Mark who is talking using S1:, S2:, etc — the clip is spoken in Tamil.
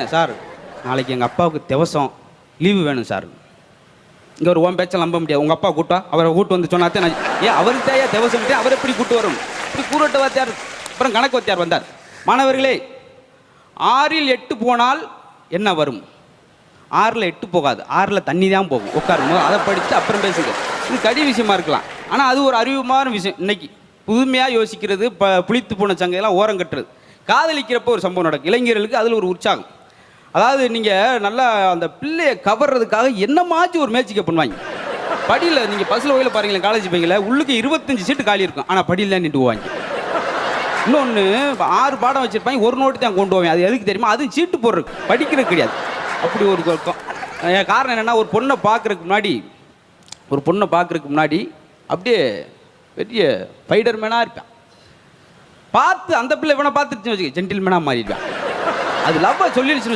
S1: சார் நாளைக்கு எங்கள் அப்பாவுக்கு திவசம் லீவு வேணும் சார். இங்கே ஒரு ஓம் பேச்சை நம்ப முடியாது. உங்கள் அப்பா கூட்டா அவரை கூட்டு வந்து சொன்னாத்தே நான் அவருக்கு தேவையா திவசம் அவர் எப்படி கூட்டு வரும்? இப்படி கூறட்ட வாத்தியார் அப்புறம் கணக்கு வாத்தியார் வந்தார். மாணவர்களே, 6ல் 8 போனால் என்ன வரும்? 6ல் 8 போகாது, 6ல் தண்ணி தான் போகும். உட்காருங்க, அதை படித்து அப்புறம் பேசுங்க. இது கடி விஷயமா இருக்கலாம், ஆனால் அது ஒரு அறிவுமான விஷயம். இன்னைக்கு புதுமையாக யோசிக்கிறது, புளித்து போன சங்கையெல்லாம் ஓரம் கட்டுறது. காதலிக்கிறப்போ ஒரு சம்பவம் நடக்கும். இளைஞர்களுக்கு அதில் ஒரு உற்சாகம். அதாவது நீங்கள் நல்லா அந்த பிள்ளையை கவர்றதுக்காக என்னமாச்சும் ஒரு மேட்சிக்கை பண்ணுவாங்க. படியில் நீங்கள் பஸ்ஸில் வகையில் பாருங்களேன், காலேஜ் பைக்கில் உள்ளுக்கு 25 சீட்டு காலி இருக்கும், ஆனால் படியில் தான் நின்று போவாங்க. இன்னொன்று 6 பாடம் வச்சுருப்பாங்க, ஒரு நோட்டு தான் கொண்டு போவேன். அது எதுக்கு தெரியுமா? அது சீட்டு போடுறது, படிக்கிறது கிடையாது. அப்படி ஒரு காரணம் என்னென்னா, ஒரு பொண்ணை பார்க்குறதுக்கு முன்னாடி அப்படியே பெரிய ஸ்பைடர்மேனாக இருப்பேன். பார்த்து அந்த பிள்ளை இவனை பார்த்துருச்சுன்னு வச்சுக்க, ஜென்டில்மேனாக மாறிடுவேன். அது லவ்வை சொல்லிடுச்சுன்னு